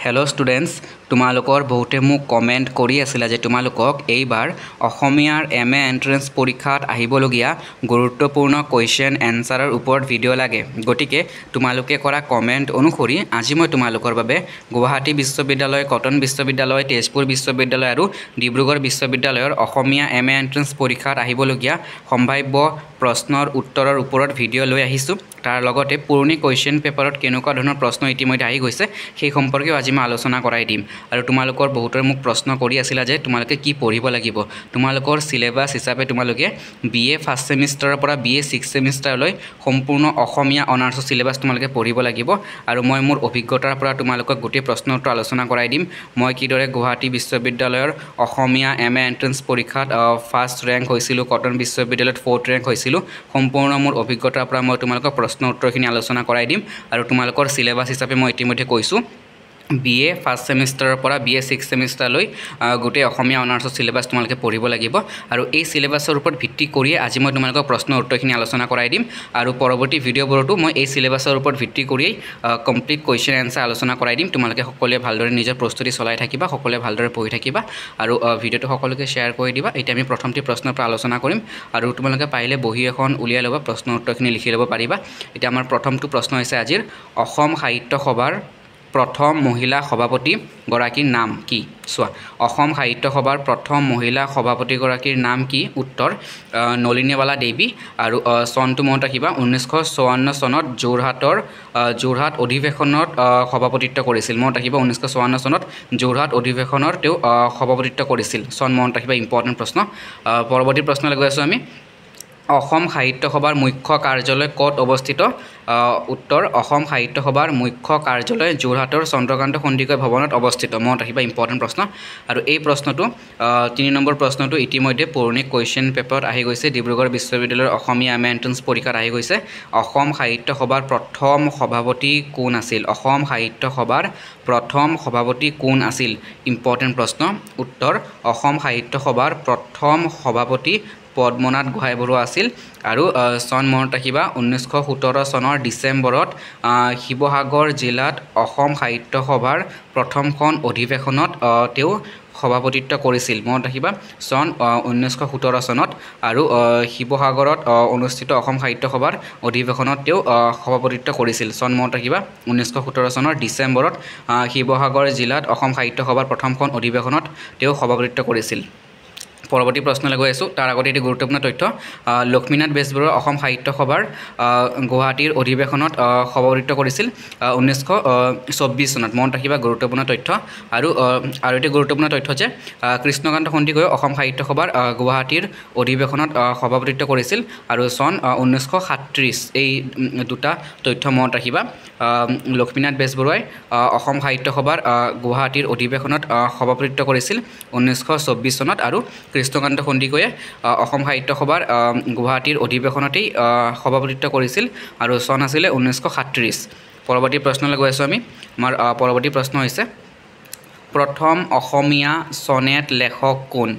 Hello' students, তোমালোকৰ বহুতে মোক কমেণ্ট কৰি আছিলা যে তোমালোকক এইবাৰ অসমীয়াৰ MA এণ্ট্ৰেন্স পৰীক্ষাত আহিবলগীয়া গুৰুত্বপূৰ্ণ কুৱেশ্যন এনচাৰৰ ওপৰত ভিডিঅ' লাগে। গতিকে তোমালোকে কৰা কমেণ্ট অনুসৰি আজি মই তোমালোকৰ বাবে গুৱাহাটী বিশ্ববিদ্যালয়, কটন বিশ্ববিদ্যালয়, তেজপুৰ বিশ্ববিদ্যালয় আৰু ডিব্ৰুগড় বিশ্ববিদ্যালয়ৰ অসমীয়া MA এণ্ট্ৰেন্স পৰীক্ষাত আহিবলগীয়া সম্ভাৱ্য প্ৰশ্নৰ উত্তৰৰ ওপৰত ভিডিঅ' লৈ আহিছোঁ। তাৰ লগতে পুৰণি কুৱেশ্যন পেপাৰত কেনেকুৱা ধৰণৰ প্ৰশ্ন ইতিমধ্যে আহি গৈছে সেই সম্পৰ্কেও আজি মই আলোচনা কৰাই দিম। আৰু তোমালোকৰ বহুতৰে মোক প্ৰশ্ন কৰি আছিলা যে তোমালোকে কি পঢ়িব লাগিব। তোমালোকৰ সিলেবাছ হিচাপে তোমালোকে BA ফাৰ্ষ্ট ছেমিষ্টাৰৰ পৰা BA ছিক্স ছেমিষ্টাৰলৈ সম্পূৰ্ণ অসমীয়া অনাৰ্ছৰ সিলেবাছ তোমালোকে পঢ়িব লাগিব। আৰু মই মোৰ অভিজ্ঞতাৰ পৰা তোমালোকক গোটেই প্ৰশ্ন উত্তৰ আলোচনা কৰাই দিম। মই কিদৰে গুৱাহাটী বিশ্ববিদ্যালয়ৰ অসমীয়া MA এণ্ট্ৰেন্স পৰীক্ষাত ফাৰ্ষ্ট ৰেংক হৈছিলোঁ, কটন বিশ্ববিদ্যালয়ত 4th ৰেংক হৈছিলোঁ, সম্পূৰ্ণ মোৰ অভিজ্ঞতাৰ পৰা মই তোমালোকক প্ৰশ্ন উত্তৰখিনি আলোচনা কৰাই দিম। আৰু তোমালোকৰ সিলেবাছ হিচাপে মই ইতিমধ্যে কৈছোঁ BA ফাৰ্ষ্ট ছেমিষ্টাৰৰ পৰা BA ছিক্স ছেমিষ্টাৰলৈ গোটেই অসমীয়া অনাৰ্ছৰ সিলেবাছ তোমালোকে পঢ়িব লাগিব। আৰু এই সিলেবাছৰ ওপৰত ভিত্তি কৰিয়ে আজি মই তোমালোকক প্ৰশ্ন উত্তৰখিনি আলোচনা কৰাই দিম। আৰু পৰৱৰ্তী ভিডিঅ'বোৰতো মই এই সিলেবাছৰ ওপৰত ভিত্তি কৰিয়েই কমপ্লিট কুৱেশ্যন এনচাৰ আলোচনা কৰাই দিম। তোমালোকে সকলোৱে ভালদৰে নিজৰ প্ৰস্তুতি চলাই থাকিবা, সকলোৱে ভালদৰে পঢ়ি থাকিবা আৰু ভিডিঅ'টো সকলোকে শ্বেয়াৰ কৰি দিবা। এতিয়া আমি প্ৰথমটি প্ৰশ্নৰ পৰা আলোচনা কৰিম আৰু তোমালোকে পাৰিলে বহি এখন উলিয়াই ল'বা, প্ৰশ্ন উত্তৰখিনি লিখি ল'ব পাৰিবা। এতিয়া আমাৰ প্ৰথমটো প্ৰশ্ন হৈছে আজিৰ, অসম সাহিত্য সভাৰ প্ৰথম মহিলা সভাপতি গৰাকীৰ নাম কি? চোৱা, অসম সাহিত্য সভাৰ প্ৰথম মহিলা সভাপতিগৰাকীৰ নাম কি? উত্তৰ নলিনীবালা দেৱী। আৰু চনটো মনত ৰাখিবা, 1954 চনত যোৰহাট অধিৱেশনত সভাপতিত্ব কৰিছিল। মনত ৰাখিবা, 1954 চনত যোৰহাট অধিৱেশনৰ তেওঁ সভাপতিত্ব কৰিছিল। চন মনত ৰাখিবা, ইম্পৰ্টেণ্ট প্ৰশ্ন। পৰৱৰ্তী প্ৰশ্নলৈ গৈ আছোঁ আমি। অসম সাহিত্য সভাৰ মুখ্য কাৰ্যালয় ক'ত অৱস্থিত? উত্তৰ অসম সাহিত্য সভাৰ মুখ্য কাৰ্যালয় যোৰহাটৰ চন্দ্ৰকান্ত সন্দিকৈ ভৱনত অৱস্থিত। মনত ৰাখিবা, ইম্পৰ্টেণ্ট প্ৰশ্ন। আৰু এই প্ৰশ্নটো 3 নম্বৰ প্ৰশ্নটো ইতিমধ্যে পুৰণি কুৱেশ্যন পেপাৰত আহি গৈছে, ডিব্ৰুগড় বিশ্ববিদ্যালয়ৰ অসমীয়া MA এণ্ট্ৰেন্স পৰীক্ষাত আহি গৈছে। অসম সাহিত্য সভাৰ প্ৰথম সভাপতি কোন আছিল? অসম সাহিত্য সভাৰ প্ৰথম সভাপতি কোন আছিল? ইম্পৰ্টেণ্ট প্ৰশ্ন। উত্তৰ অসম সাহিত্য সভাৰ প্ৰথম সভাপতি পদ্মনাথ গোহাঁই বৰুৱা আছিল। আৰু চন মনত ৰাখিবা, 1917 চনৰ ডিচেম্বৰত শিৱসাগৰ জিলাত অসম সাহিত্য সভাৰ প্ৰথমখন অধিৱেশনত তেওঁ সভাপতিত্ব কৰিছিল। মনত ৰাখিবা, চন 1917 চনত আৰু শিৱসাগৰত অনুষ্ঠিত অসম সাহিত্য সভাৰ অধিৱেশনত তেওঁ সভাপতিত্ব কৰিছিল। চন মনত ৰাখিবা, 1917 চনৰ ডিচেম্বৰত শিৱসাগৰ জিলাত অসম সাহিত্য সভাৰ প্ৰথমখন অধিৱেশনত তেওঁ সভাপতিত্ব কৰিছিল। পৰৱৰ্তী প্ৰশ্নলৈ গৈ আছোঁ। তাৰ আগতে এটি গুৰুত্বপূৰ্ণ তথ্য, লক্ষ্মীনাথ বেজবৰুৱা অসম সাহিত্য সভাৰ গুৱাহাটীৰ অধিৱেশনত সভাপতিত্ব কৰিছিল 1924 চনত। মনত ৰাখিবা, গুৰুত্বপূৰ্ণ তথ্য। আৰু এটি গুৰুত্বপূৰ্ণ তথ্য যে কৃষ্ণকান্ত সন্দিকৈ অসম সাহিত্য সভাৰ গুৱাহাটীৰ অধিৱেশনত সভাপতিত্ব কৰিছিল আৰু চন 1937। এই দুটা তথ্য মনত ৰাখিবা। লক্ষ্মীনাথ বেজবৰুৱাই অসম সাহিত্য সভাৰ গুৱাহাটীৰ অধিৱেশনত সভাপতিত্ব কৰিছিল 1924 চনত আৰু কৃষ্ণকান্ত সন্দিকৈয়ে অসম সাহিত্য সভাৰ গুৱাহাটীৰ অধিৱেশনতেই সভাপতিত্ব কৰিছিল আৰু চন আছিলে 1937। পৰৱৰ্তী প্ৰশ্নলৈ গৈ আছোঁ আমি। আমাৰ পৰৱৰ্তী প্ৰশ্ন হৈছে, প্ৰথম অসমীয়া ছনেট লেখক কোন?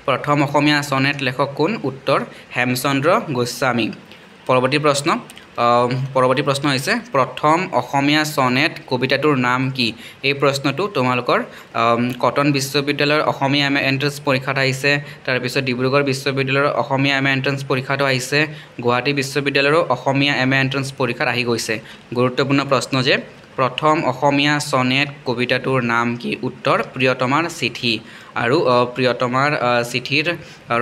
প্ৰথম অসমীয়া ছনেট লেখক কোন? উত্তৰ হেমচন্দ্ৰ গোস্বামী। পৰৱৰ্তী প্ৰশ্ন হৈছে, প্ৰথম অসমীয়া ছনেট কবিতাটোৰ নাম কি? এই প্ৰশ্নটো তোমালোকৰ কটন বিশ্ববিদ্যালয়ৰ অসমীয়া MA এণ্ট্ৰেন্স পৰীক্ষাত আহিছে, তাৰপিছত ডিব্ৰুগড় বিশ্ববিদ্যালয়ৰ অসমীয়া MA এণ্ট্ৰেন্স পৰীক্ষাতো আহিছে, গুৱাহাটী বিশ্ববিদ্যালয়ৰো অসমীয়া MA এণ্ট্ৰেন্স পৰীক্ষাত আহি গৈছে। গুৰুত্বপূৰ্ণ প্ৰশ্ন যে প্ৰথম অসমীয়া ছনেট কবিতাটোৰ নাম কি? উত্তৰ প্ৰিয়তমাৰ চিঠি। আৰু প্ৰিয়তমাৰ চিঠিৰ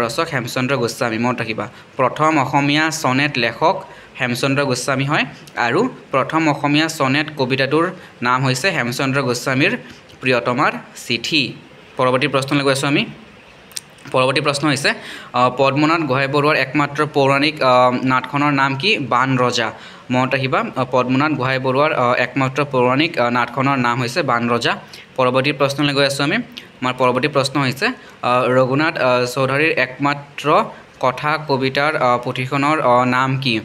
ৰচক হেমচন্দ্ৰ গোস্বামী। মনত ৰাখিবা, প্ৰথম অসমীয়া ছনেট লেখক হেমচন্দ্ৰ গোস্বামী হয় আৰু প্ৰথম অসমীয়া ছনেট কবিতাটোৰ নাম হৈছে হেমচন্দ্ৰ গোস্বামীৰ প্ৰিয়তমাৰ চিঠি। পৰৱৰ্তী প্ৰশ্নলৈ গৈ আছোঁ আমি। পৰৱৰ্তী প্ৰশ্ন হৈছে, পদ্মনাথ গোহাঁই বৰুৱাৰ একমাত্ৰ পৌৰাণিক নাটখনৰ নাম কি? বাণ ৰজা। মনত ৰাখিবা, পদ্মনাথ গোহাঁই বৰুৱাৰ একমাত্ৰ পৌৰাণিক নাটখনৰ নাম হৈছে বাণ ৰজা। পৰৱৰ্তী প্ৰশ্নলৈ গৈ আছোঁ আমি। আমাৰ পৰৱৰ্তী প্ৰশ্ন হৈছে, ৰঘুনাথ চৌধুৰীৰ একমাত্ৰ কথা কবিতাৰ পুথিখনৰ নাম কি?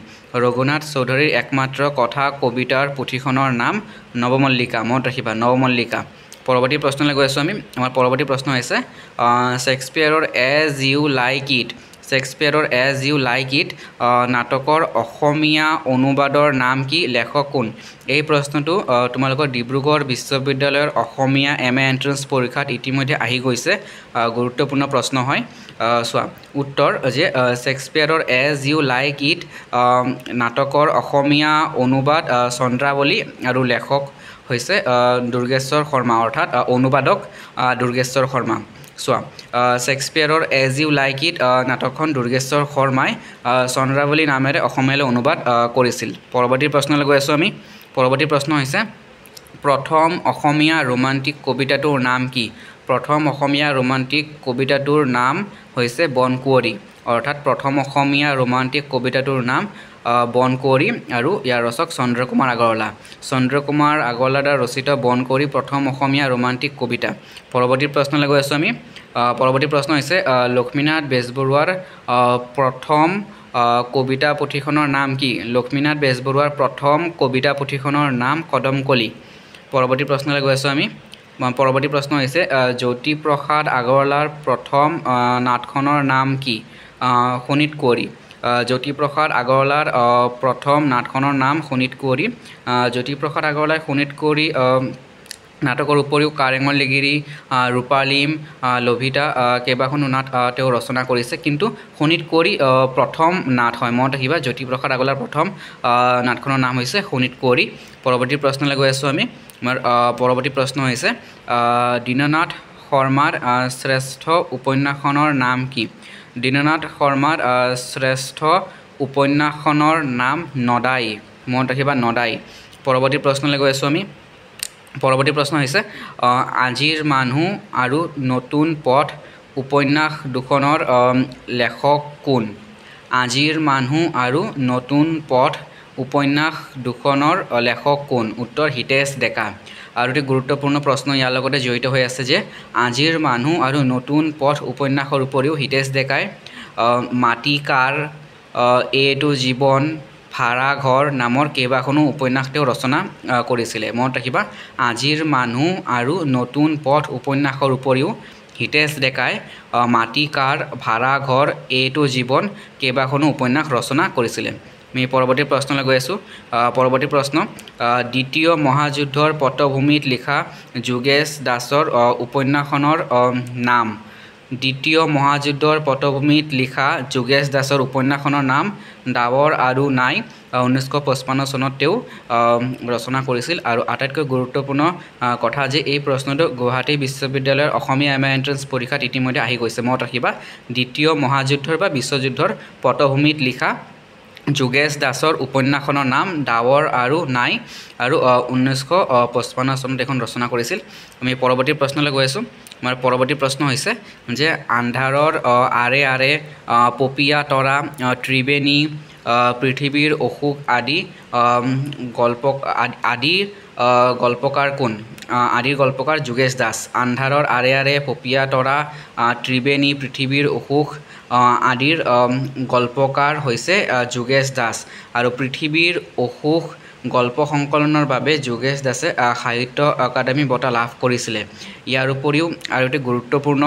ৰঘুনাথ চৌধুৰীৰ একমাত্ৰ কথা কবিতাৰ পুথিখনৰ নাম নৱমল্লিকা। মনত ৰাখিবা, নৱমল্লিকা। পৰৱৰ্তী প্ৰশ্নলৈ গৈ আছোঁ আমি। আমাৰ পৰৱৰ্তী প্ৰশ্ন হৈছে, শ্বেক্সপিয়াৰৰ এজ ইউ লাইক ইট শ্বেক্সপিয়াৰৰ এজ ইউ লাইক ইট নাটকৰ অসমীয়া অনুবাদৰ নাম কি লেখক কোন এই প্ৰশ্নটো তোমালোকৰ ডিব্ৰুগড় বিশ্ববিদ্যালয়ৰ অসমীয়া MA এন্ট্ৰেন্স পৰীক্ষাত ইতিমধ্যে আহি গৈছে গুৰুত্বপূৰ্ণ প্ৰশ্ন হয় চোৱা উত্তৰ যে শ্বেক্সপিয়াৰৰ এজ ইউ লাইক ইট নাটকৰ অসমীয়া অনুবাদ চন্দ্ৰাৱলী আৰু লেখক হৈছে দুৰ্গেশ্বৰ শৰ্মা অৰ্থাৎ অনুবাদক দুৰ্গেশ্বৰ শৰ্মা চোৱা শ্বেক্সপিয়াৰৰ এজ ইউ লাইক ইট নাটকখন দুৰ্গেশ্বৰ শৰ্মাই চন্দ্ৰাৱলী নামেৰে অসমীয়ালৈ অনুবাদ কৰিছিল পৰৱৰ্তী প্ৰশ্নলৈ গৈ আছোঁ আমি পৰৱৰ্তী প্ৰশ্ন হৈছে প্ৰথম অসমীয়া ৰোমান্টিক কবিতাটোৰ নাম কি প্ৰথম অসমীয়া ৰোমান্টিক কবিতাটোৰ নাম হৈছে বনকুঁৱৰী অৰ্থাৎ প্ৰথম অসমীয়া ৰোমান্টিক কবিতাটোৰ নাম বনকুঁৱৰী আৰু ইয়াৰ ৰচক চন্দ্ৰকুমাৰ আগৰৱালা দ্বাৰা ৰচিত বনকুঁৱৰী প্ৰথম অসমীয়া ৰোমান্টিক কবিতা পৰৱৰ্তী প্ৰশ্নলৈ গৈ আছোঁ আমি পৰৱৰ্তী প্ৰশ্ন হৈছে লক্ষ্মীনাথ বেজবৰুৱাৰ প্ৰথম কবিতা পুথিখনৰ নাম কি লক্ষ্মীনাথ বেজবৰুৱাৰ প্ৰথম কবিতা পুথিখনৰ নাম কদমকলি পৰৱৰ্তী প্ৰশ্নলৈ গৈ আছোঁ আমি পৰৱৰ্তী প্ৰশ্ন হৈছে জ্যোতিপ্ৰসাদ আগৰৱালাৰ প্ৰথম নাটখনৰ নাম কি শোণিতকুঁৱৰী জ্যোতিপ্ৰসাদ আগৰৱালাৰ প্ৰথম নাটখনৰ নাম শোণিতকুঁৱৰী জ্যোতিপ্ৰসাদ আগৰৱালাই শোণিতকুঁৱৰী নাটকৰ উপৰিও কাৰেঙৰ লিগিৰি ৰূপালীম লভিতা কেইবাখনো নাট তেওঁ ৰচনা কৰিছে কিন্তু শোণিতকুঁৱৰী প্ৰথম নাট হয় মনত ৰাখিবা জ্যোতিপ্ৰসাদ আগৰৱালাৰ প্ৰথম নাটখনৰ নাম হৈছে শোণিতকুঁৱৰী পৰৱৰ্তী প্ৰশ্নলৈ গৈ আছোঁ আমি আমাৰ পৰৱৰ্তী প্ৰশ্ন হৈছে দীননাথ শৰ্মাৰ শ্ৰেষ্ঠ উপন্যাসখনৰ নাম কি দীননাথ শৰ্মাৰ শ্ৰেষ্ঠ উপন্যাসখনৰ নাম নদাই মনত ৰাখিবা নদাই পৰৱৰ্তী প্ৰশ্নলৈ গৈ আছোঁ আমি পৰৱৰ্তী প্ৰশ্ন হৈছে আজিৰ মানুহ আৰু নতুন পথ উপন্যাস দুখনৰ লেখক কোন আজিৰ মানুহ আৰু নতুন পথ উপন্যাস দুখনৰ লেখক কোন উত্তৰ হিতেশ ডেকা আৰু এটি গুৰুত্বপূৰ্ণ প্ৰশ্ন ইয়াৰ লগতে জড়িত হৈ আছে যে আজিৰ মানুহ আৰু নতুন পথ উপন্যাসৰ উপৰিও হিতেশ ডেকাই মাটি কাৰ এইটো জীৱন ভাড়া ঘৰ নামৰ কেইবাখনো উপন্যাস তেওঁ ৰচনা কৰিছিলে মনত ৰাখিবা আজিৰ মানুহ আৰু নতুন পথ উপন্যাসৰ উপৰিও হিতেশ ডেকাই মাটি কাৰ ভাড়া ঘৰ এইটো জীৱন কেইবাখনো উপন্যাস ৰচনা কৰিছিলে আমি পৰৱৰ্তী প্ৰশ্নলৈ গৈ আছোঁ পৰৱৰ্তী প্ৰশ্ন দ্বিতীয় মহাযুদ্ধৰ পটভূমিত লিখা যোগেশ দাসৰ উপন্যাসখনৰ নাম দ্বিতীয় মহাযুদ্ধৰ পটভূমিত লিখা যোগেশ দাসৰ উপন্যাসখনৰ নাম ডাৱৰ আৰু নাই 1955 চনত তেওঁ ৰচনা কৰিছিল আৰু আটাইতকৈ গুৰুত্বপূৰ্ণ কথা যে এই প্ৰশ্নটো গুৱাহাটী বিশ্ববিদ্যালয়ৰ অসমীয়া MA এন্ট্ৰেন্স পৰীক্ষাত ইতিমধ্যে আহি গৈছে মনত ৰাখিবা দ্বিতীয় মহাযুদ্ধৰ বা বিশ্বযুদ্ধৰ পটভূমিত লিখা যোগেশ দাসৰ উপন্যাসখনৰ নাম ডাৱৰ আৰু নাই আৰু 1955 চনত এখন ৰচনা কৰিছিল আমি পৰৱৰ্তী প্ৰশ্নলৈ গৈ আছোঁ আমাৰ পৰৱৰ্তী প্ৰশ্ন হৈছে যে আন্ধাৰৰ আৰে আৰে পপিয়া তৰা ত্ৰিবেণী পৃথিৱীৰ অসুখ আদি গল্পকাৰ কোন আদিৰ গল্পকাৰ যোগেশ দাস আন্ধাৰৰ আৰে আৰে পপিয়া তৰা ত্ৰিবেণী পৃথিৱীৰ অসুখ আদিৰ গল্পকাৰ হৈছে যোগেশ দাস আৰু পৃথিৱীৰ অসুখ গল্প সংকলনৰ বাবে যোগেশ দাসে সাহিত্য একাডেমী বঁটা লাভ কৰিছিলে ইয়াৰ উপৰিও আৰু এটি গুৰুত্বপূৰ্ণ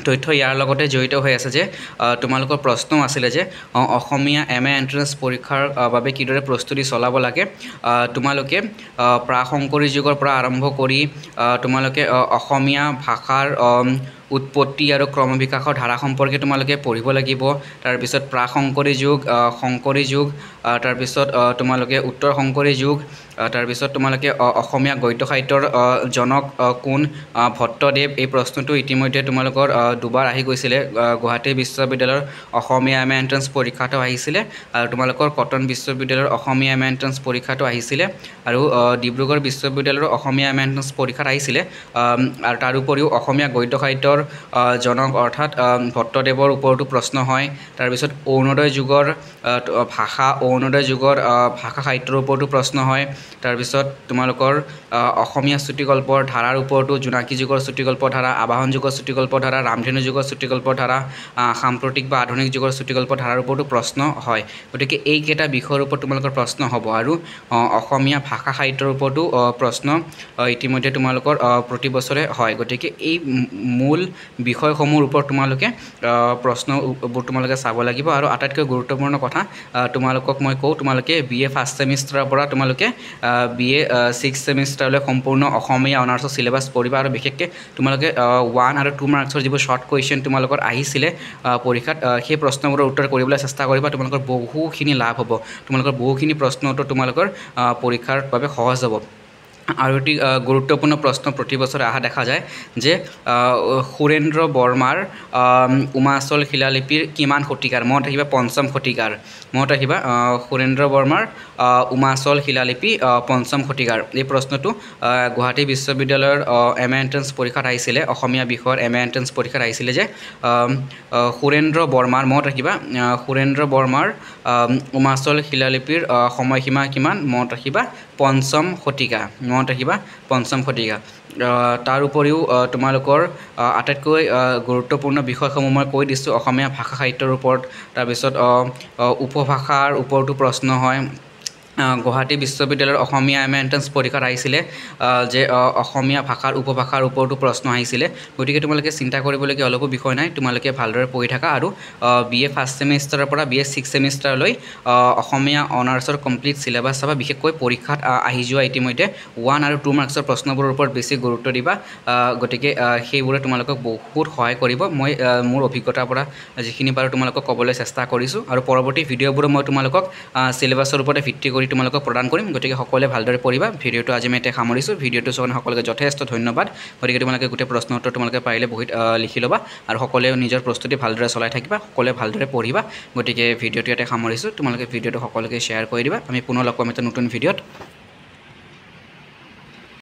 তথ্য ইয়াৰ লগতে জড়িত হৈ আছে যে তোমালোকৰ প্ৰশ্ন আছিলে যে অসমীয়া MA এন্ট্ৰেন্স পৰীক্ষাৰ বাবে কিদৰে প্ৰস্তুতি চলাব লাগে তোমালোকে প্ৰাক-শংকৰী যুগৰ পৰা আৰম্ভ কৰি তোমালোকে অসমীয়া ভাষাৰ উৎপত্তি আৰু ক্ৰমবিকাশৰ ধাৰা সম্পৰ্কে তোমালোকে পঢ়িব লাগিব তাৰপিছত প্ৰাক-শংকৰী যুগ শংকৰী যুগ তাৰপিছত তোমালোকে উত্তৰ শংকৰী যুগ তাৰপিছত তোমালোকে অসমীয়া গদ্য সাহিত্যৰ জনক কোন ভট্টদেৱ এই প্ৰশ্নটো ইতিমধ্যে তোমালোকৰ দুবাৰ আহি গৈছিলে গুৱাহাটী বিশ্ববিদ্যালয়ৰ অসমীয়া MA এন্ট্ৰেন্স পৰীক্ষাটো আহিছিলে আৰু তোমালোকৰ কটন বিশ্ববিদ্যালয়ৰ অসমীয়া MA এন্ট্ৰেন্স পৰীক্ষাটো আহিছিলে আৰু ডিব্ৰুগড় বিশ্ববিদ্যালয়ৰ অসমীয়া MA এন্ট্ৰেন্স পৰীক্ষাত আহিছিলে আৰু তাৰ উপৰিও অসমীয়া গদ্য সাহিত্যৰ জনক অৰ্থাৎ ভট্টদেৱৰ ওপৰতো প্ৰশ্ন হয় তাৰপিছত অৰুণোদয় যুগৰ ভাষা সাহিত্যৰ ওপৰতো প্ৰশ্ন হয় তাৰপিছত তোমালোকৰ অসমীয়া চুটিগল্পৰ ধাৰাৰ ওপৰতো জোনাকী যুগৰ চুটিগল্পৰ ধাৰা আবাহন যুগৰ চুটিগল্পৰ ধাৰা ৰামধেনু যুগৰ চুটিগল্পৰ ধাৰা সাম্প্ৰতিক বা আধুনিক যুগৰ চুটিগল্পৰ ধাৰাৰ ওপৰতো প্ৰশ্ন হয় গতিকে এইকেইটা বিষয়ৰ ওপৰত তোমালোকৰ প্ৰশ্ন হ'ব আৰু অসমীয়া ভাষা সাহিত্যৰ ওপৰতো প্ৰশ্ন ইতিমধ্যে তোমালোকৰ প্ৰতি বছৰে হয় গতিকে এই মূল বিষয়সমূহৰ ওপৰত তোমালোকে প্ৰশ্নবোৰ তোমালোকে চাব লাগিব আৰু আটাইতকৈ গুৰুত্বপূৰ্ণ কথা তোমালোকক মই কওঁ তোমালোকে BA ফাৰ্ষ্ট সেমিষ্টাৰৰ পৰা তোমালোকে BA 6th সেমিষ্টাৰলৈ সম্পূৰ্ণ অসমীয়া অনাৰ্ছৰ সিলেবাস পঢ়িবা আৰু বিশেষকৈ তোমালোকে 1 আৰু 2 মাৰ্কছৰ যিবোৰ শৰ্ট কুৱেশ্যন তোমালোকৰ আহিছিলে পৰীক্ষাত সেই প্ৰশ্নবোৰৰ উত্তৰ কৰিবলৈ চেষ্টা কৰিবা তোমালোকৰ বহুখিনি লাভ হ'ব তোমালোকৰ বহুখিনি প্ৰশ্ন উত্তৰ তোমালোকৰ পৰীক্ষাৰ বাবে সহজ হ'ব আৰু এটি গুৰুত্বপূৰ্ণ প্ৰশ্ন প্ৰতি বছৰে আহা দেখা যায় যে সুৰেন্দ্ৰ বৰ্মাৰ উমাচল শিলালিপিৰ কিমান শতিকাৰ মনত ৰাখিবা পঞ্চম শতিকাৰ মনত ৰাখিবা সুৰেন্দ্ৰ বৰ্মাৰ উমাচল শিলালিপি পঞ্চম শতিকাৰ এই প্ৰশ্নটো গুৱাহাটী বিশ্ববিদ্যালয়ৰ MA এন্ট্ৰেন্স পৰীক্ষাত আহিছিলে অসমীয়া বিষয়ৰ MA এন্ট্ৰেন্স পৰীক্ষাত আহিছিলে যে সুৰেন্দ্ৰ বৰ্মাৰ মনত ৰাখিবা সুৰেন্দ্ৰ বৰ্মাৰ উমাচল শিলালিপিৰ সময়সীমা কিমান মনত ৰাখিবা পঞ্চম শতিকা মনত ৰাখিবা পঞ্চম শতিকা তাৰ উপৰিও তোমালোকৰ আটাইতকৈ গুৰুত্বপূৰ্ণ বিষয়সমূহ মই কৈ দিছোঁ অসমীয়া ভাষা সাহিত্যৰ ওপৰত তাৰপিছত উপভাষাৰ ওপৰতো প্ৰশ্ন হয় গুৱাহাটী বিশ্ববিদ্যালয়ৰ অসমীয়া MA এন্ট্ৰেন্স পৰীক্ষাত আহিছিলে যে অসমীয়া ভাষাৰ উপভাষাৰ ওপৰতো প্ৰশ্ন আহিছিলে গতিকে তোমালোকে চিন্তা কৰিবলগীয়া অলপো বিষয় নাই তোমালোকে ভালদৰে পঢ়ি থাকা আৰু BA ফাৰ্ষ্ট সেমিষ্টাৰৰ পৰা BA 6th সেমিষ্টাৰলৈ অসমীয়া অনাৰ্ছৰ কমপ্লিট সিলেবাস চাবা বিশেষকৈ পৰীক্ষাত আহি যোৱা ইতিমধ্যে 1 আৰু 2 মাৰ্কছৰ প্ৰশ্নবোৰৰ ওপৰত বেছি গুৰুত্ব দিবা গতিকে সেইবোৰে তোমালোকক বহুত সহায় কৰিব মই মোৰ অভিজ্ঞতাৰ পৰা যিখিনি পাৰো তোমালোকক ক'বলৈ চেষ্টা কৰিছোঁ আৰু পৰৱৰ্তী ভিডিঅ'বোৰ মই তোমালোকক সিলেবাছৰ ওপৰত ভিত্তি কৰি তোমালোকক প্ৰদান কৰিম গতিকে সকলোৱে ভালদৰে পঢ়িবা ভিডিঅ'টো আজি মই সামৰিছোঁ ভিডিঅ'টো চোৱাৰ সকলোকে যথেষ্ট ধন্যবাদ গতিকে তোমালোকে গোটেই প্ৰশ্ন উত্তৰ তোমালোকে পাৰিলে বহিত লিখি ল'বা আৰু সকলোৱে নিজৰ প্ৰস্তুতি ভালদৰে চলাই থাকিবা সকলোৱে ভালদৰে পঢ়িবা গতিকে ভিডিঅ'টো ইয়াতে সামৰিছোঁ তোমালোকে ভিডিঅ'টো সকলোকে শ্বেয়াৰ কৰি দিবা আমি পুনৰ লগ পাম এটা নতুন ভিডিঅ'ত